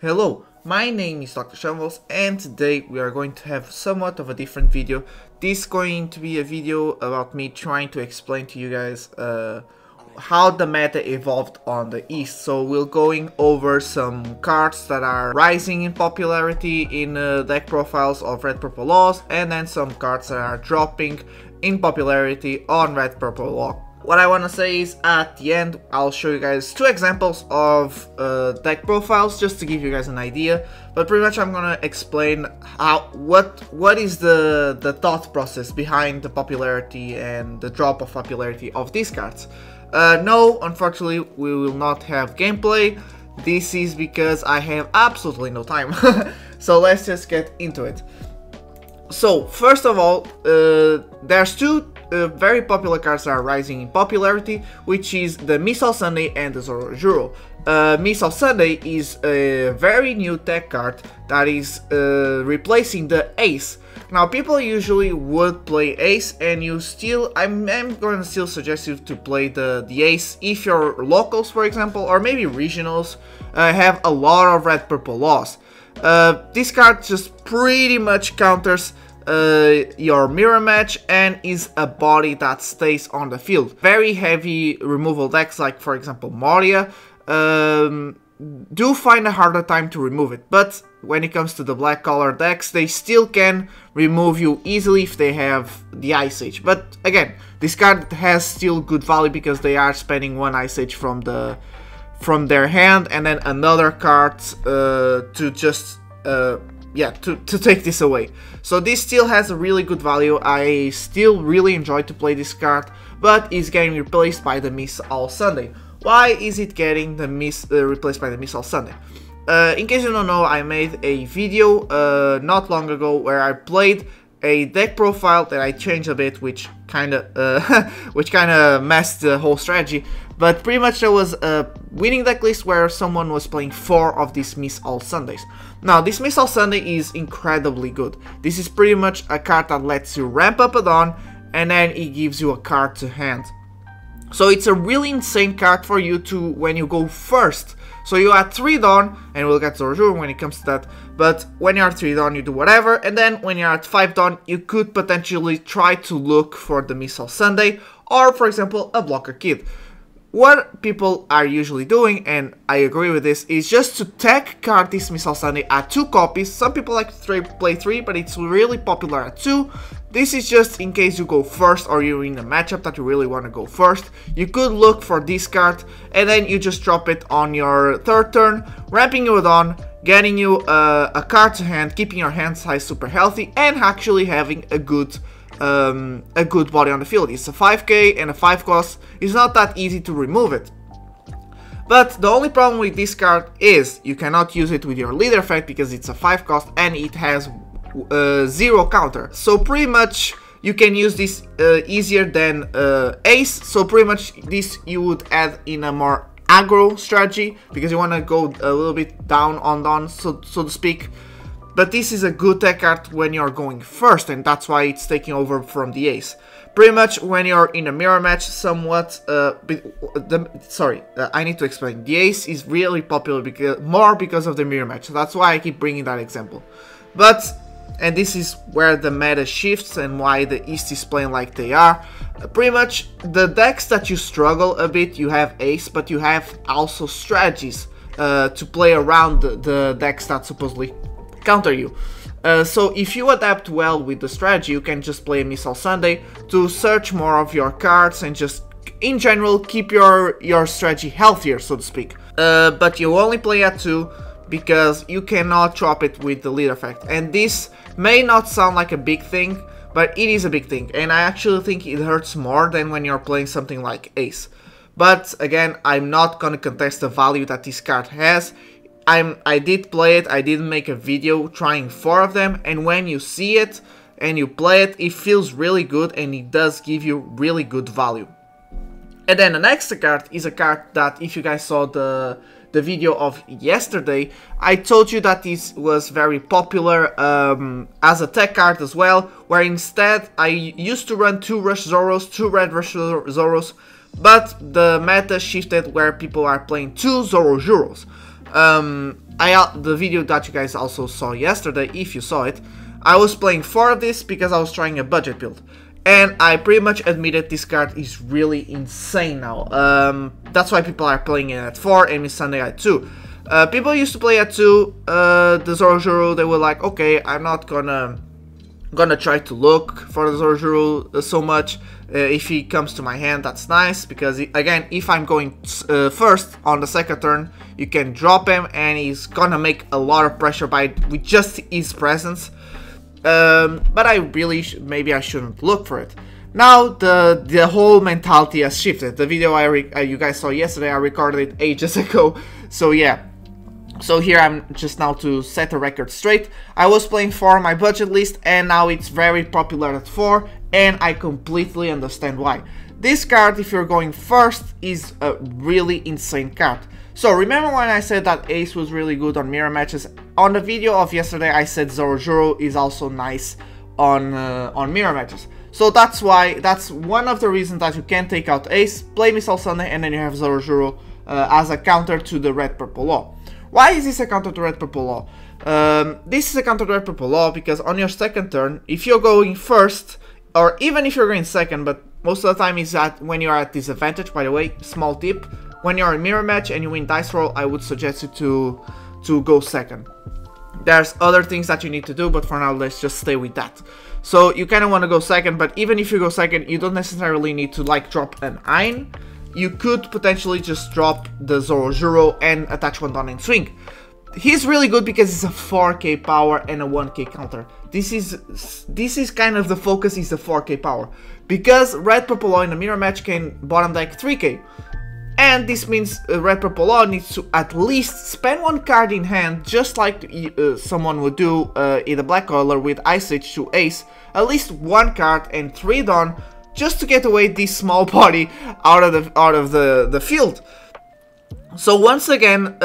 Hello, my name is Dr. Shambles and today we are going to have somewhat of a different video. This is going to be a video about me trying to explain to you guys how the meta evolved on the East. So we're going over some cards that are rising in popularity in deck profiles of Red Purple Laws, and then some cards that are dropping in popularity on Red Purple Law. What I want to say is, at the end, I'll show you guys two examples of deck profiles just to give you guys an idea. But pretty much I'm gonna explain what is the thought process behind the popularity and the drop of popularity of these cards. No, unfortunately, we will not have gameplay. This is because I have absolutely no time. So let's just get into it. So first of all, there's two very popular cards that are rising in popularity, which is the Missile Sunday and the Zoro Juro. Missile Sunday is a very new tech card that is replacing the Ace. Now, people usually would play Ace, and I'm going to still suggest you to play the Ace if your locals, for example, or maybe regionals, have a lot of Red Purple Laws. This card just pretty much counters your mirror match and is a body that stays on the field. Very heavy removal decks, like for example Moria, do find a harder time to remove it, but when it comes to the black color decks, they still can remove you easily if they have the Ice Age. But again, this card has still good value because they are spending one Ice Age from their hand and then another card to just to take this away. So this still has a really good value. I still really enjoy to play this card, but it's getting replaced by the Missile Sunday. Why is it getting replaced by the Missile Sunday? In case you don't know, I made a video not long ago where I played a deck profile that I changed a bit, which kind of messed the whole strategy. But pretty much there was a winning deck list where someone was playing 4 of these Missile Sundays. Now, this Missile Sunday is incredibly good. This is pretty much a card that lets you ramp up a Dawn, and then it gives you a card to hand. So it's a really insane card for you to when you go first. So you add 3 Dawn, and we'll get Zoro Juro when it comes to that, but when you're at 3 Dawn you do whatever, and then when you're at 5 Dawn you could potentially try to look for the Missile Sunday, or for example a Blocker Kid. What people are usually doing, and I agree with this, is just to tech card this Missile Sunday at 2 copies. Some people like to play 3, but it's really popular at 2. This is just in case you go first or you're in a matchup that you really want to go first. You could look for this card and then you just drop it on your 3rd turn, ramping you on, getting you a card to hand, keeping your hand size super healthy, and actually having a good body on the field. It's a 5k and a 5 cost. It's not that easy to remove it. But the only problem with this card is you cannot use it with your leader effect because it's a 5 cost and it has 0 counter. So pretty much you can use this easier than Ace. So pretty much this you would add in a more aggro strategy because you want to go a little bit down on Dawn, so to speak. But this is a good tech card when you're going first, and that's why it's taking over from the Ace. Pretty much when you're in a mirror match somewhat, I need to explain. The Ace is really popular because of the mirror match, so that's why I keep bringing that example. And this is where the meta shifts and why the East is playing like they are. Pretty much the decks that you struggle a bit, you have Ace, but you have also strategies to play around the decks that supposedly counter you. So if you adapt well with the strategy, you can just play a Missile Sunday to search more of your cards and just in general keep your strategy healthier, so to speak. But you only play at 2 because you cannot drop it with the lead effect. And this may not sound like a big thing, but it is a big thing, and I actually think it hurts more than when you're playing something like Ace. But again, I'm not gonna contest the value that this card has. I did play it, I did make a video trying 4 of them, and when you see it and you play it, it feels really good and it does give you really good value. And then the next card is a card that, if you guys saw the video of yesterday, I told you that this was very popular as a tech card as well, where instead I used to run 2 Rush Zoros, 2 Red Rush Zoros, but the meta shifted where people are playing 2 Zoro Juros. the video that you guys also saw yesterday, if you saw it, I was playing 4 of this because I was trying a budget build. And I pretty much admitted this card is really insane now. That's why people are playing it at 4 and Miss Sunday at 2. People used to play at 2, the Zorojuro, they were like, okay, I'm not gonna try to look for the Zorojuro so much. If he comes to my hand, that's nice, because again, if I'm going first on the second turn, you can drop him and he's gonna make a lot of pressure with just his presence. But I really maybe I shouldn't look for it. Now the whole mentality has shifted. The video you guys saw yesterday, I recorded it ages ago. So yeah. So here I'm just now to set a record straight. I was playing 4 on my budget list and now it's very popular at 4, and I completely understand why. This card, if you're going first, is a really insane card. So remember when I said that Ace was really good on mirror matches? On the video of yesterday I said Zorojuro is also nice on mirror matches. So that's one of the reasons that you can take out Ace, play Missile Sunday, and then you have Zorojuro as a counter to the red purple law. Why is this a counter to red purple law? This is a counter to red purple law because on your second turn, if you're going first, or even if you're going second, but most of the time is that when you're at disadvantage. By the way, small tip, when you're in mirror match and you win dice roll, I would suggest you to go second. There's other things that you need to do, but for now let's just stay with that. So you kind of want to go second, but even if you go second, you don't necessarily need to like drop an Ain. You could potentially just drop the Zorojuro and attach one down and swing. He's really good because it's a 4k power and a 1k counter. This is kind of the focus, is the 4k power. Because red purple law in a mirror match can bottom deck 3k. And this means red purple law needs to at least spend 1 card in hand, just like someone would do in the black color with Ice Age to Ace. At least 1 card and 3 down, just to get away this small body out of the field. So once again,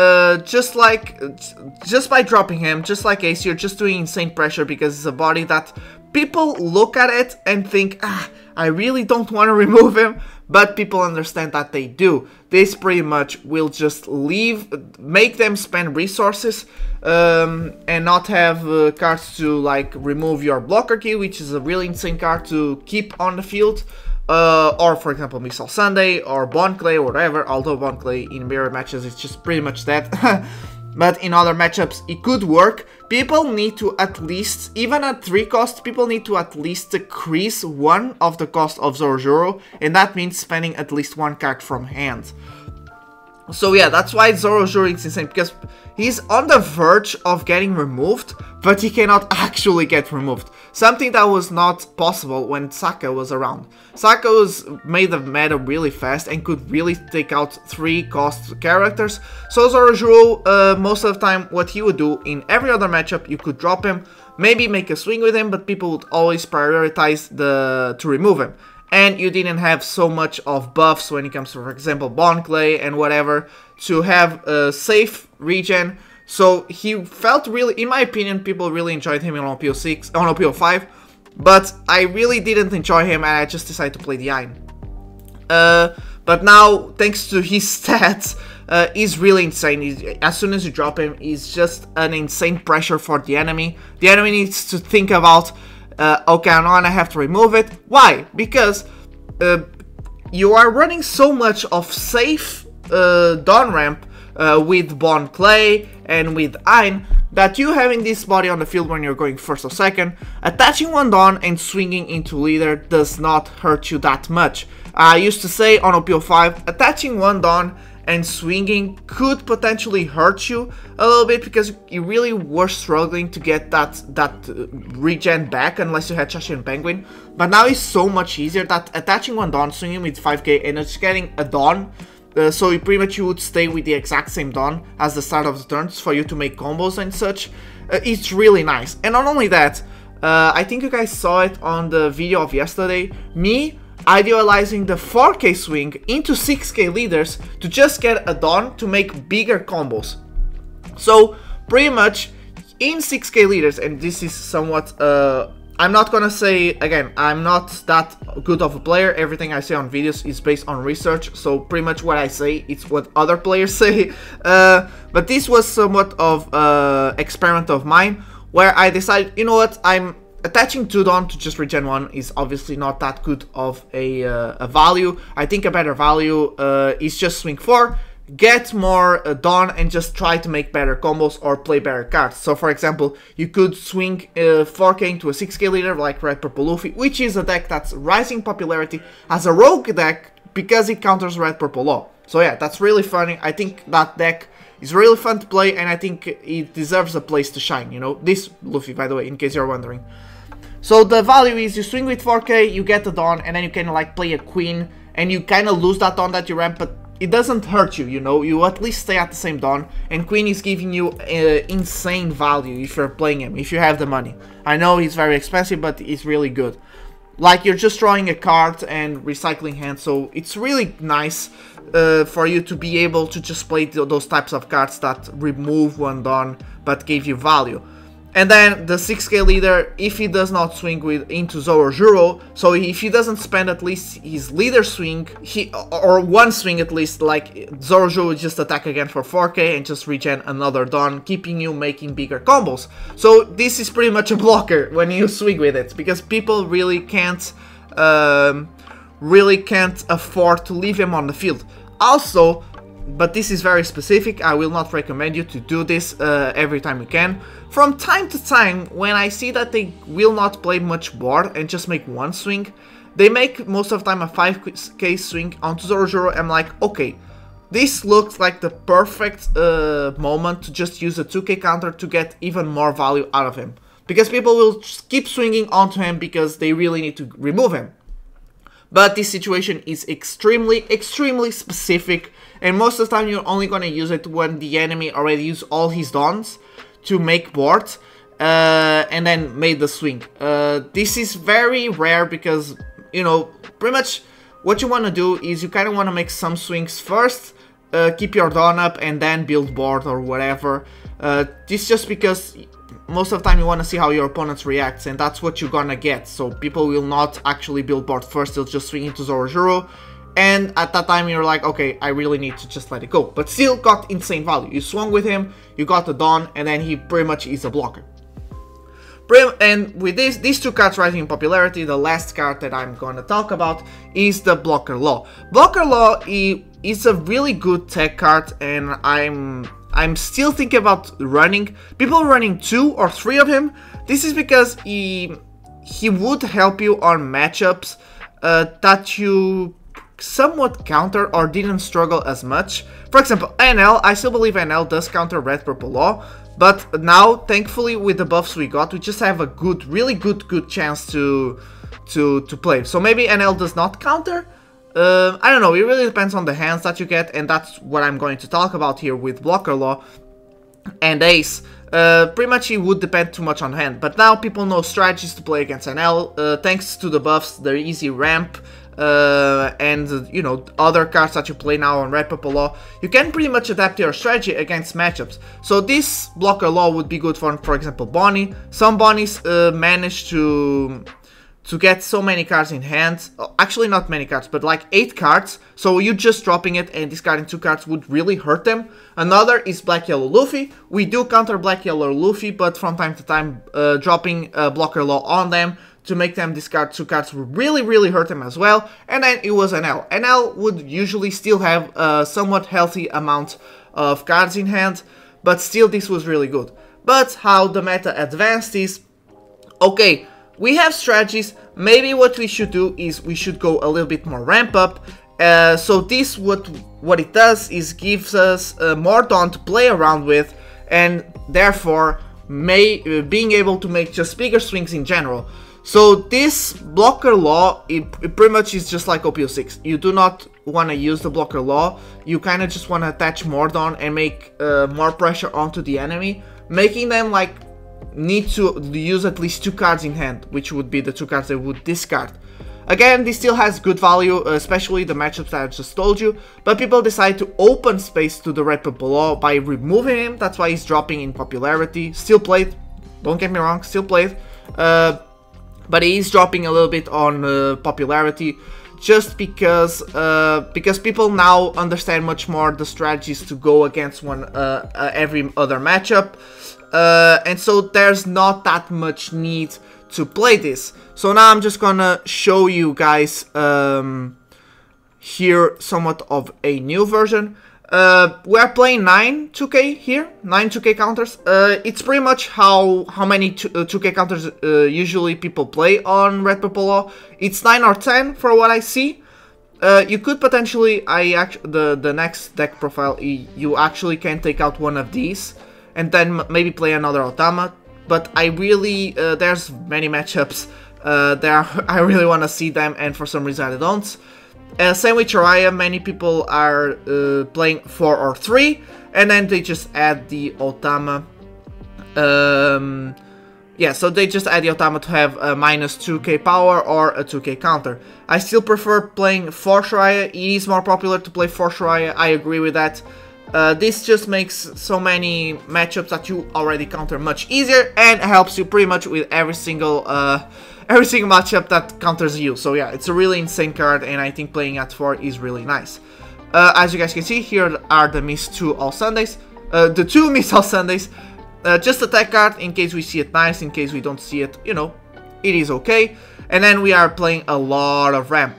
just by dropping him, just like Ace, you're just doing insane pressure because it's a body that people look at it and think, ah, I really don't want to remove him, but people understand that they do. This pretty much will just make them spend resources and not have cards to like remove your blocker key, which is a really insane card to keep on the field. Or for example Missile Sunday or Bond Clay or whatever, although Bond Clay in mirror matches it's just pretty much that. But in other matchups it could work. People need to at least, even at 3 cost, people need to at least decrease 1 of the cost of Zorojuro, and that means spending at least 1 card from hand. So yeah, that's why Zorojuro is insane, because he's on the verge of getting removed, but he cannot actually get removed. Something that was not possible when Saka was around. Saka made the meta really fast and could really take out 3 cost characters. So Zorojuro, most of the time, what he would do in every other matchup, you could drop him, maybe make a swing with him, but people would always prioritize to remove him. And you didn't have so much of buffs when it comes to, for example, Bond Clay and whatever, to have a safe regen. So he felt really, in my opinion, people really enjoyed him on OP06, on OP05, but I really didn't enjoy him and I just decided to play the Ain. But now, thanks to his stats, he's really insane. As soon as you drop him, he's just an insane pressure for the enemy. The enemy needs to think about, okay, I'm gonna have to remove it. Why? Because you are running so much of safe down ramp with Bond Clay and with Ain, that you having this body on the field when you're going first or second, attaching one down and swinging into leader does not hurt you that much. I used to say on OP05, attaching one down and swinging could potentially hurt you a little bit because you really were struggling to get that regen back unless you had Shashi and Penguin. But now it's so much easier that attaching one Dawn, swinging with 5k and just getting a Dawn, so you pretty much you would stay with the exact same Dawn as the start of the turns for you to make combos and such. It's really nice. And not only that, I think you guys saw it on the video of yesterday, me idealizing the 4k swing into 6k leaders to just get a Dawn to make bigger combos. So pretty much in 6k leaders, and this is somewhat I'm not gonna say, again, I'm not that good of a player. Everything I say on videos is based on research, so pretty much what I say, it's what other players say. But this was somewhat of experiment of mine, where I decided, you know what, I'm attaching 2 Dawn to just regen 1 is obviously not that good of a value. I think a better value is just swing 4, get more Dawn, and just try to make better combos or play better cards. So for example, you could swing 4k into a 6k leader like Red Purple Luffy, which is a deck that's rising popularity as a rogue deck because it counters Red Purple Law. So yeah, that's really funny. I think that deck is really fun to play, and I think it deserves a place to shine, you know, this Luffy, by the way, in case you're wondering. So the value is you swing with 4k, you get the Dawn, and then you can like play a Queen, and you kind of lose that Dawn that you ramp, but it doesn't hurt you, you know, you at least stay at the same Dawn, and Queen is giving you insane value if you're playing him, if you have the money. I know he's very expensive, but he's really good. Like, you're just drawing a card and recycling hand, so it's really nice for you to be able to just play those types of cards that remove 1 Dawn, but give you value. And then the 6k leader, if he does not swing into Zoro, so if he doesn't spend at least his leader swing, or 1 swing at least, like Zoro would just attack again for 4k and just regen another Dawn, keeping you making bigger combos. So this is pretty much a blocker when you swing with it, because people really can't afford to leave him on the field. Also, but this is very specific, I will not recommend you to do this every time you can. From time to time, when I see that they will not play much board and just make 1 swing, they make most of the time a 5k swing onto Zoro. I'm like, okay, this looks like the perfect moment to just use a 2k counter to get even more value out of him. Because people will just keep swinging onto him because they really need to remove him. But this situation is extremely specific, and most of the time you're only gonna use it when the enemy already used all his Dawns to make board, and then made the swing. This is very rare because, you know, pretty much what you wanna do is you kinda wanna make some swings first, keep your Dawn up, and then build board or whatever. This just because most of the time you want to see how your opponents reacts, and that's what you're gonna get. So people will not actually build board first, they'll just swing into Zoro, and at that time you're like, okay, I really need to just let it go. But still got insane value. You swung with him, you got the Dawn, and then he pretty much is a blocker. And with these 2 cards rising in popularity, the last card that I'm gonna talk about is the Blocker Law. Blocker Law is a really good tech card, and I'm still thinking about running. People running 2 or 3 of him. This is because he would help you on matchups that you somewhat counter or didn't struggle as much. For example, NL, I still believe NL does counter Red Purple Law, but now, thankfully, with the buffs we got, we just have a really good chance to play. So maybe NL does not counter. I don't know, it really depends on the hands that you get, and that's what I'm going to talk about here with Blocker Law and Ace. Pretty much it would depend too much on hand, but now people know strategies to play against NL, thanks to the buffs, the easy ramp, and, you know, other cards that you play now on Red Purple Law. You can pretty much adapt your strategy against matchups. So this Blocker Law would be good for example, Bonnie. Some Bonnies manage to get so many cards in hand. Actually not many cards, but like 8 cards, so you just dropping it and discarding 2 cards would really hurt them. Another is Black Yellow Luffy. We do counter Black Yellow Luffy, but from time to time dropping Blocker Law on them to make them discard 2 cards would really hurt them as well. And then it was NL. NL would usually still have a somewhat healthy amount of cards in hand, but still this was really good. But how the meta advanced is, okay, we have strategies. Maybe what we should do is we should go a little bit more ramp up. So this, what it does is gives us more Dawn to play around with, and therefore being able to make just bigger swings in general. So this Blocker Law, it pretty much is just like OP06. You do not want to use the Blocker Law. You kind of just want to attach more Dawn and make more pressure onto the enemy, making them like need to use at least 2 cards in hand, which would be the 2 cards they would discard. Again, this still has good value, especially the matchups that I just told you, but people decide to open space to the Red Purple Law by removing him. That's why he's dropping in popularity. Still played, don't get me wrong, still played. but it is dropping a little bit on popularity, just because people now understand much more the strategies to go against every other matchup, and so there's not that much need to play this. So now I'm just gonna show you guys here somewhat of a new version. We're playing 9 2K here, 9 2K counters. It's pretty much how many 2K counters usually people play on Red Purple Law. It's 9 or 10 for what I see. You could potentially, the next deck profile, you actually can take out one of these and then maybe play another Otama. But I really, there's many matchups I really want to see them, and for some reason I don't. Same with Chiraya, many people are playing 4 or 3, and then they just add the Otama. Yeah, so they just add the Otama to have a minus 2k power or a 2k counter. I still prefer playing 4 Chiraya. It is more popular to play 4 Chiraya, I agree with that. This just makes so many matchups that you already counter much easier, and helps you pretty much with every single matchup that counters you. So yeah, it's a really insane card, and I think playing at 4 is really nice. As you guys can see, here are the Miss 2 All Sundays. The 2 Miss All Sundays. Just a tech card, in case we see it nice, in case we don't see it, you know, it is okay. And then we are playing a lot of ramp.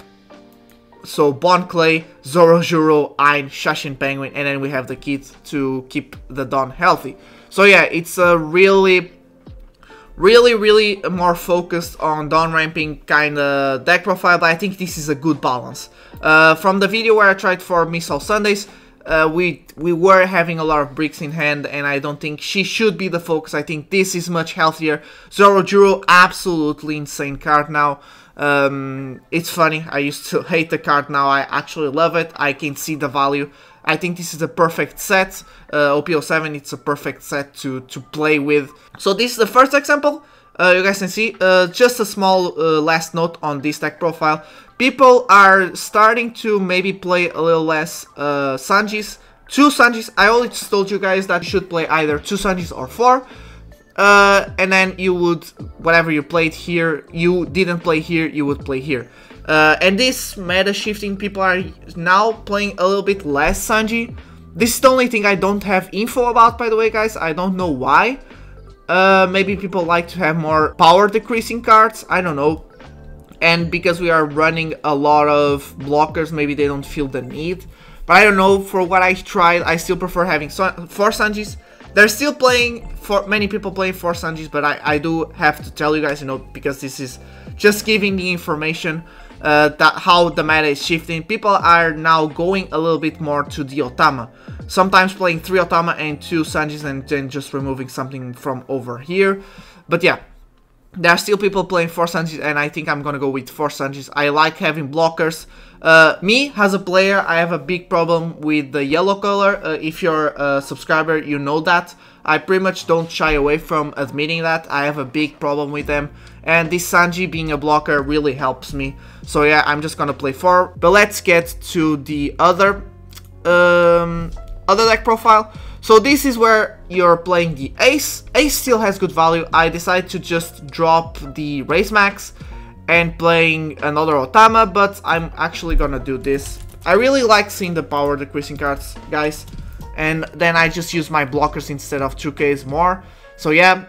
So Bon Clay, Zorojuro, Ain, Shashin Penguin, and then we have the kit to keep the Dawn healthy. So yeah, it's a really more focused on Dawn ramping kind of deck profile, but I think this is a good balance. From the video where I tried for Miss All Sundays, we were having a lot of bricks in hand, and I don't think she should be the focus. I think this is much healthier. Zorojuro, absolutely insane card now. It's funny, I used to hate the card, now I actually love it. I can see the value. I think this is a perfect set. OP07, it's a perfect set to play with. So this is the first example. You guys can see, just a small last note on this deck profile. People are starting to maybe play a little less Sanjis. 2 Sanjis. I always told you guys that you should play either 2 Sanjis or 4. And then you would, whatever you played here, you didn't play here, you would play here. And this meta shifting, people are now playing a little bit less Sanji. This is the only thing I don't have info about, by the way, guys. I don't know why. Maybe people like to have more power decreasing cards, I don't know. And because we are running a lot of blockers, maybe they don't feel the need. But I don't know, for what I tried, I still prefer having 4 Sanjis. They're still playing, many people playing 4 Sanjis, but I do have to tell you guys, you know, because this is just giving the information that how the meta is shifting. People are now going a little bit more to the Otama. Sometimes playing 3 Otama and 2 Sanjis, and then just removing something from over here. But yeah, there are still people playing 4 Sanjis, and I think I'm gonna go with 4 Sanjis. I like having blockers. Me, as a player, I have a big problem with the yellow color. If you're a subscriber, you know that. I pretty much don't shy away from admitting that. I have a big problem with them. And this Sanji being a blocker really helps me. So yeah, I'm just gonna play 4. But let's get to the other deck profile. So this is where you're playing the Ace. Ace still has good value. I decided to just drop the Raise Max and playing another Otama, but I'm actually gonna do this. I really like seeing the power decreasing cards, guys, and then I just use my blockers instead of 2Ks more. So yeah,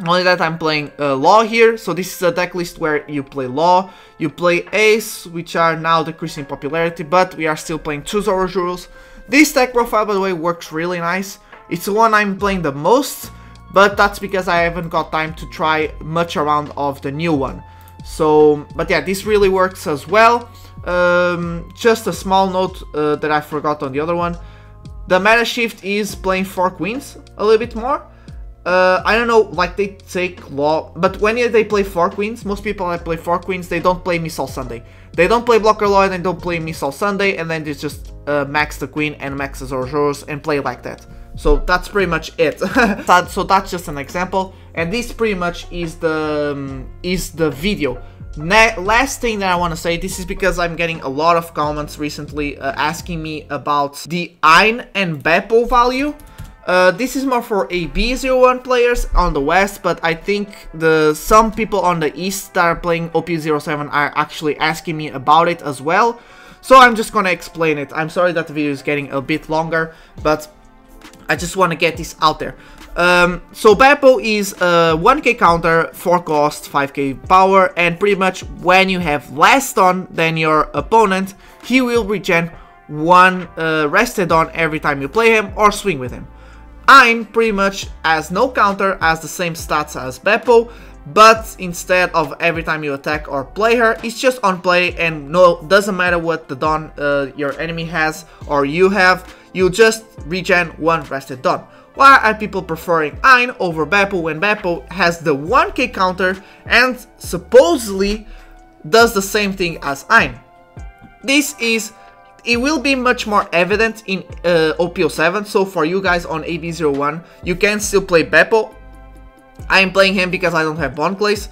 only that I'm playing Law here. So this is a deck list where you play Law, you play Ace, which are now decreasing popularity, but we are still playing 2 Zorojuros. This deck profile, by the way, works really nice. It's the one I'm playing the most, but that's because I haven't got time to try much around of the new one. So, but yeah, this really works as well. Just a small note that I forgot on the other one. The meta shift is playing 4 Queens a little bit more. I don't know, like they take Law, but when they play 4 Queens, most people that play 4 Queens, they don't play Miss All Sunday. They don't play Blocker Law and they don't play Miss All Sunday, and then they just max the Queen and max the Zorojuros and play like that. So that's pretty much it. So that's just an example, and this pretty much is the video. Last thing that I want to say, this is because I'm getting a lot of comments recently asking me about the Ain and Bepo value. This is more for AB01 players on the west, but I think some people on the east that are playing OP07 are actually asking me about it as well. So I'm just gonna explain it. I'm sorry that the video is getting a bit longer, but I just want to get this out there. So Bepo is a 1k counter, 4 cost, 5k power, and pretty much when you have less stun than your opponent, he will regen 1 rested on every time you play him or swing with him. Ain pretty much has no counter, has the same stats as Bepo, but instead of every time you attack or play her, it's just on play, and doesn't matter what the Dawn your enemy has or you have, you just regen 1 rested Dawn. Why are people preferring Ain over Bepo when Bepo has the 1k counter and supposedly does the same thing as Ain? It will be much more evident in OP07, so for you guys on AB01, you can still play Bepo. I am playing him because I don't have bond plays,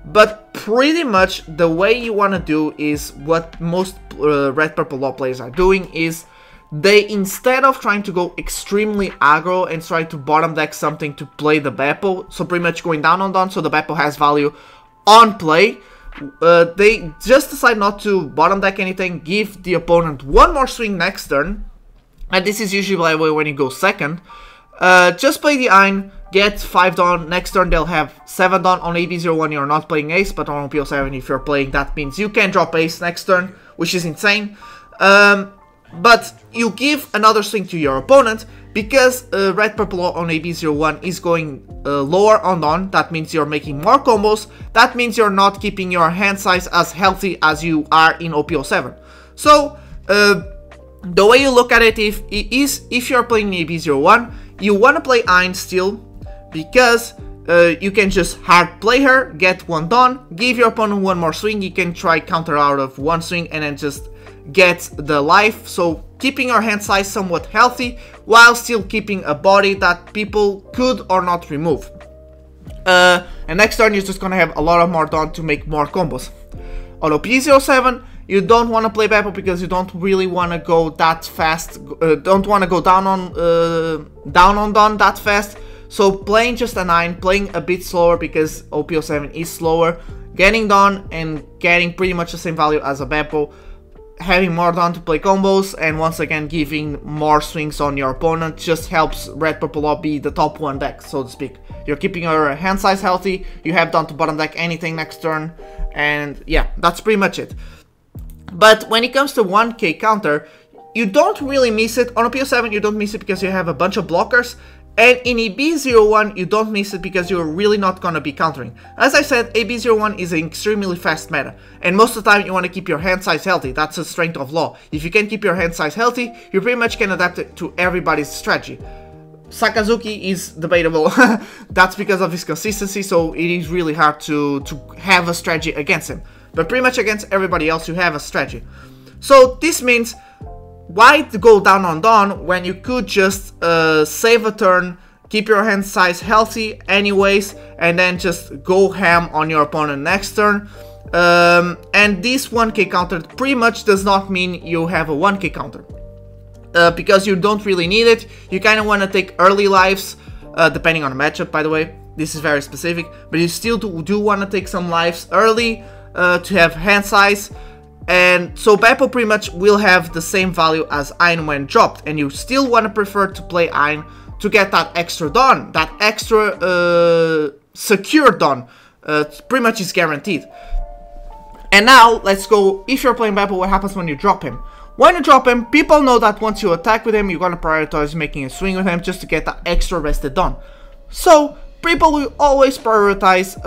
but pretty much the way you want to do is what most red purple law players are doing is they, instead of trying to go extremely aggro and try to bottom deck something to play the Bepo, so pretty much going down on Dawn so the Bepo has value on play, they just decide not to bottom deck anything, give the opponent 1 more swing next turn, and this is usually by the way when you go second. Just play the Ain, get 5 Dawn, next turn they'll have 7 Dawn. On AB01 you're not playing Ace, but on OP07 if you're playing, that means you can drop Ace next turn, which is insane. But you give another swing to your opponent, because red purple on AB01 is going lower on Dawn. That means you're making more combos, that means you're not keeping your hand size as healthy as you are in OP07. So the way you look at it is if you're playing AB01, you want to play Ain still, because you can just hard play her, get 1 Dawn, give your opponent 1 more swing, you can try counter out of 1 swing and then just get the life, so keeping your hand size somewhat healthy while still keeping a body that people could or not remove. And next turn you're just gonna have a lot of more Dawn to make more combos. On OP07 you don't want to play Bepo because you don't really want to go that fast, don't want to go down on Dawn that fast, so playing just a 9, playing a bit slower because OP07 is slower, getting Dawn and getting pretty much the same value as a Bepo, having more Dawn to play combos, and once again giving more swings on your opponent just helps red purple law be the top 1 deck, so to speak. You're keeping your hand size healthy, you have Dawn to bottom deck anything next turn, and yeah, that's pretty much it. But when it comes to 1k counter, you don't really miss it. On OP07 you don't miss it because you have a bunch of blockers, and in AB01 you don't miss it because you're really not gonna be countering. As I said, AB01 is an extremely fast meta, and most of the time you want to keep your hand size healthy. That's a strength of law. If you can keep your hand size healthy, you pretty much can adapt it to everybody's strategy. Sakazuki is debatable, that's because of his consistency, so it is really hard to have a strategy against him. But pretty much against everybody else you have a strategy. So this means, why go down on Dawn when you could just save a turn, keep your hand size healthy anyways, and then just go ham on your opponent next turn. And this 1k counter pretty much does not mean you have a 1k counter. Because you don't really need it. You kind of want to take early lives, depending on the matchup by the way. This is very specific, but you still do want to take some lives early to have hand size. And so Bepo pretty much will have the same value as Ain when dropped, and you still want to prefer to play Ain to get that extra Dawn, that extra secure Dawn, pretty much is guaranteed. And now let's go, if you're playing Bepo, what happens when you drop him? When you drop him, people know that once you attack with him, you're gonna prioritize making a swing with him just to get that extra rested Dawn. So people will always prioritize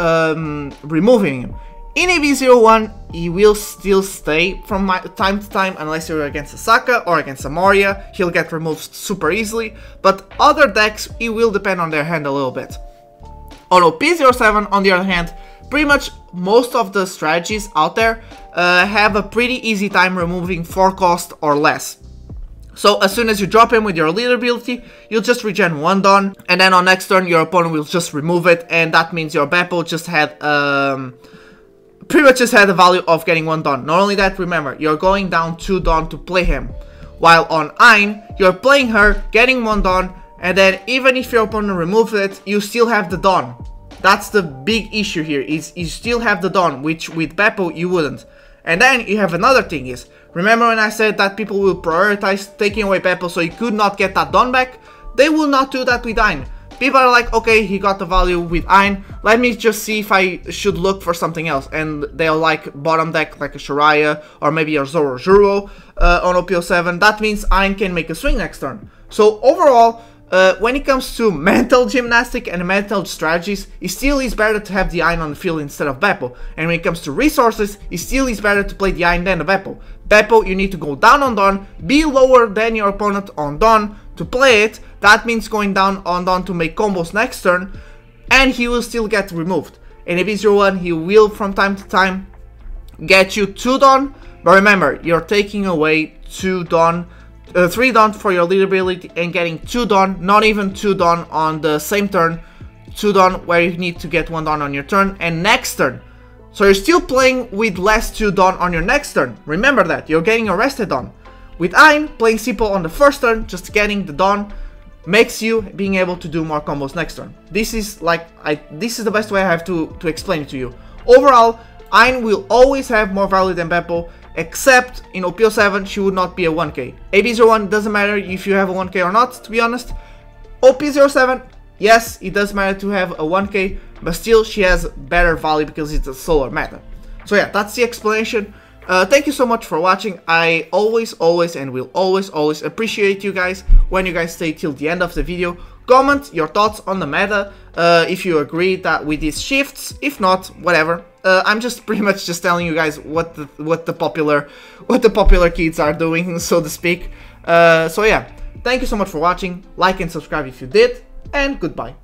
removing him. In AB01, he will still stay from time to time, unless you're against a Saka or against a Moria, he'll get removed super easily, but other decks, it will depend on their hand a little bit. On OP07, on the other hand, pretty much most of the strategies out there have a pretty easy time removing 4 cost or less. So as soon as you drop him with your leader ability, you'll just regen 1 Dawn, and then on next turn your opponent will just remove it, and that means your Bepo just had pretty much just had the value of getting 1 Dawn. Not only that, remember, you're going down 2 Dawn to play him. While on Ain, you're playing her, getting 1 Dawn, and then even if your opponent removes it, you still have the Dawn. That's the big issue here, is you still have the Dawn, which with Bepo you wouldn't. And then you have another thing is, remember when I said that people will prioritize taking away Bepo so you could not get that Dawn back? They will not do that with Ain. People are like, okay, he got the value with Ain, let me just see if I should look for something else. And they'll like bottom deck like a Shariah or maybe a Zoro Juro on OP07. That means Ain can make a swing next turn. So overall, when it comes to mental gymnastic and mental strategies, it still is better to have the Ain on the field instead of Bepo. And when it comes to resources, it still is better to play the Ain than the Bepo. Bepo, you need to go down on Dawn, be lower than your opponent on Dawn to play it. That means going down on Dawn to make combos next turn, and he will still get removed. In OP01, he will from time to time get you 2 Dawn, but remember, you're taking away 3 Dawn for your lead ability and getting 2 Dawn, not even 2 Dawn on the same turn, 2 Dawn where you need to get 1 Dawn on your turn and next turn. So you're still playing with less 2 Dawn on your next turn. Remember that, you're getting a rested Dawn. With Ain, playing simple on the first turn, just getting the Dawn, makes you being able to do more combos next turn. This is like, this is the best way I have to explain it to you. Overall, Ain will always have more value than Bepo, except in OP07 she would not be a 1k. OP01 doesn't matter if you have a 1k or not, to be honest. OP07, yes, it does matter to have a 1k, but still she has better value because it's a solar meta. So yeah, that's the explanation. Thank you so much for watching. I always and will always appreciate you guys when you guys stay till the end of the video. Comment your thoughts on the meta, if you agree that with these shifts, if not, whatever. I'm just pretty much just telling you guys what the popular kids are doing, so to speak. So yeah, thank you so much for watching. Like and subscribe if you did, and goodbye.